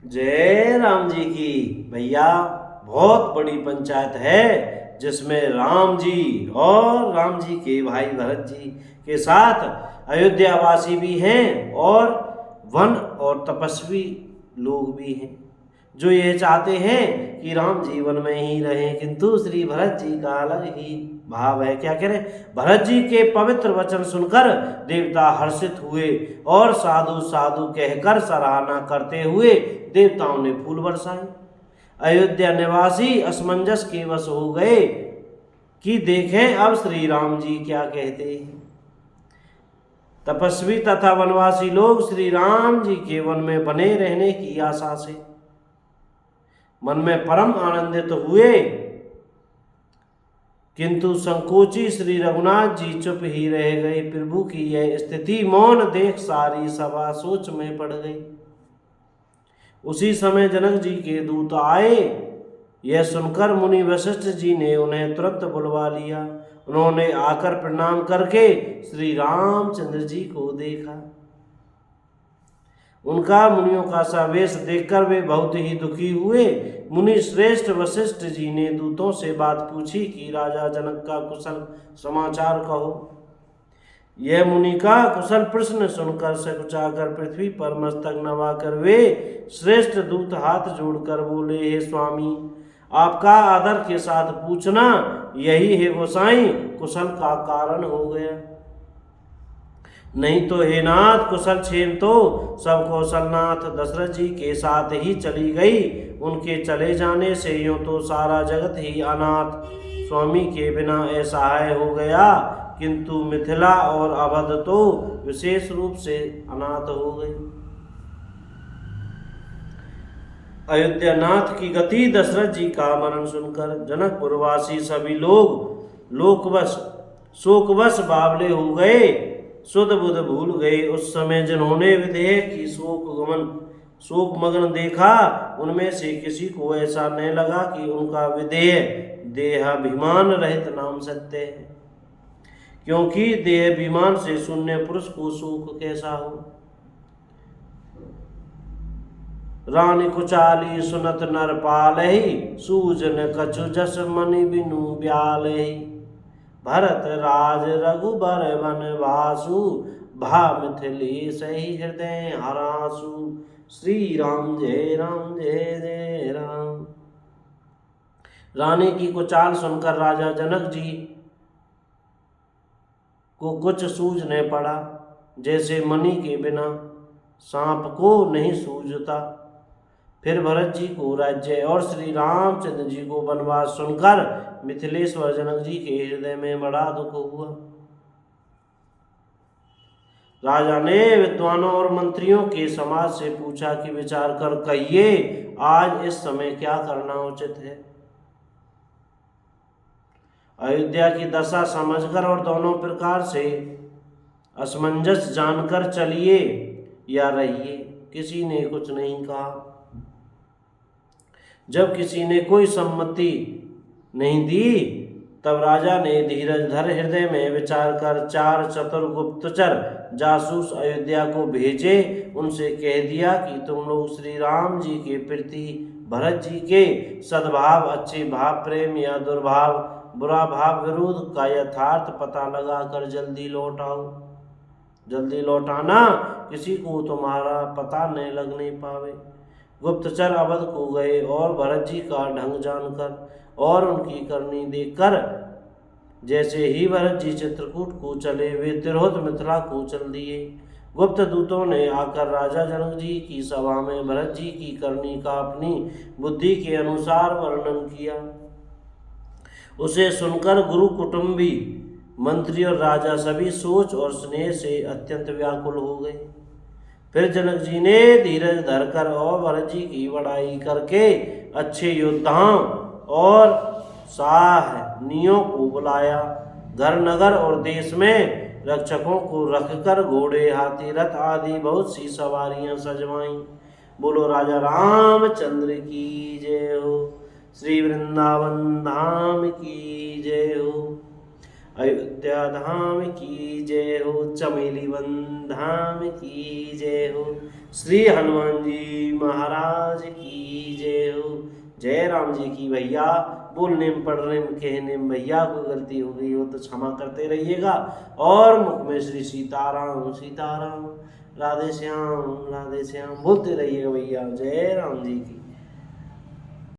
जय राम जी की। भैया, बहुत बड़ी पंचायत है जिसमें राम जी और राम जी के भाई भरत जी के साथ अयोध्यावासी भी हैं और वन और तपस्वी लोग भी हैं जो ये चाहते हैं कि राम जीवन में ही रहें, किंतु श्री भरत जी का अलग ही भाव है। क्या कह रहे? भरत जी के पवित्र वचन सुनकर देवता हर्षित हुए और साधु साधु कहकर सराहना करते हुए देवताओं ने फूल बरसाए। अयोध्या निवासी असमंजस के वश हो गए कि देखें अब श्री राम जी क्या कहते हैं। तपस्वी तथा वनवासी लोग श्री राम जी के वन में बने रहने की आशा से मन में परम आनंदित हुए, किंतु संकोची श्री रघुनाथ जी चुप ही रह गए। प्रभु की यह स्थिति मौन देख सारी सभा सोच में पड़ गई। उसी समय जनक जी के दूत आए। यह सुनकर मुनि वशिष्ठ जी ने उन्हें तुरंत बुलवा लिया। उन्होंने आकर प्रणाम करके श्री रामचंद्र जी को देखा। उनका मुनियों का सा वेश देखकर वे बहुत ही दुखी हुए। मुनि श्रेष्ठ वशिष्ठ जी ने दूतों से बात पूछी कि राजा जनक का कुशल समाचार कहो। यह मुनि का कुशल प्रश्न सुनकर सकुचाकर पृथ्वी पर मस्तक नवाकर वे श्रेष्ठ दूत हाथ जोड़कर बोले, हे स्वामी, आपका आदर के साथ पूछना यही है गोसाई कुशल का कारण हो गया। नहीं तो हे नाथ, कुशल छेन तो सब कौशलनाथ दशरथ जी के साथ ही चली गई। उनके चले जाने से यूं तो सारा जगत ही अनाथ स्वामी के बिना असहाय हो गया, किंतु मिथिला और अवध तो विशेष रूप से अनाथ हो गई। अयोध्यानाथ की गति दशरथ जी का मरण सुनकर जनकपुरवासी सभी लोग लोकवश शोकवश बावले हो गए, सुध बुध भूल गए। उस समय जिन्होंने विधेयक की शोक मग्न देखा, उनमें से किसी को ऐसा नहीं लगा कि उनका विधेय देहाभिमान रहित नाम सत्य है, क्योंकि देहाभिमान से शून्य पुरुष को शोक कैसा हो। रानी कुचाली सुनत नर पालहि, सूजन कछु जस मनि बिनु ब्यालहि। भरत राज रघुबर वनवासु, भा मिथिलेश हृदय हरासु। श्री राम जय जय राम। रानी की कुचाल सुनकर राजा जनक जी को कुछ सूझ नहीं पड़ा, जैसे मणि के बिना सांप को नहीं सूझता। फिर भरत जी को राज्य और श्री रामचंद्र जी को वनवास सुनकर मिथिलेश्वर जनक जी के हृदय में बड़ा दुख हुआ। राजा ने विद्वानों और मंत्रियों के समाज से पूछा कि विचार कर कहिए, आज इस समय क्या करना उचित है। अयोध्या की दशा समझकर और दोनों प्रकार से असमंजस जानकर चलिए या रहिए। किसी ने कुछ नहीं कहा। जब किसी ने कोई सम्मति नहीं दी, तब राजा ने धीरज धर हृदय में विचार कर 4 चतुर गुप्तचर जासूस अयोध्या को भेजे। उनसे कह दिया कि तुम लोग श्री राम जी के प्रति भरत जी के सद्भाव, अच्छे भाव, प्रेम या दुर्भाव, बुरा भाव, विरोध का यथार्थ पता लगाकर जल्दी लौट आओ। जल्दी लौटाना, किसी को तुम्हारा पता नहीं लगने पावे। गुप्तचर अवध को गए और भरत जी का ढंग जानकर और उनकी करनी देखकर जैसे ही भरत जी चित्रकूट को चले, वे तिरहुत मिथिला को चल दिए। गुप्त दूतों ने आकर राजा जनक जी की सभा में भरत जी की करनी का अपनी बुद्धि के अनुसार वर्णन किया। उसे सुनकर गुरु कुटुंबी मंत्री और राजा सभी सोच और स्नेह से अत्यंत व्याकुल हो गए। फिर जनक जी ने धीरज धरकर और भरत जी की बड़ाई करके अच्छे योद्धाओं और साहनियों को बुलाया। घर नगर और देश में रक्षकों को रखकर घोड़े, हाथी, रथ आदि बहुत सी सवारियां सजवाईं। बोलो राजा रामचंद्र की जय हो। श्री वृंदावन धाम की जय हो। अयोध्या धाम की जय हो। चमेली वन धाम की जय हो। श्री हनुमान जी महाराज की जय हो। जय राम जी की। भैया बोलने में पढ़ने में कहने में भैया कोई गलती हो गई हो तो क्षमा करते रहिएगा, और मुख में श्री सीताराम सीताराम, राधे श्याम बोलते रहिएगा भैया। जय राम जी की।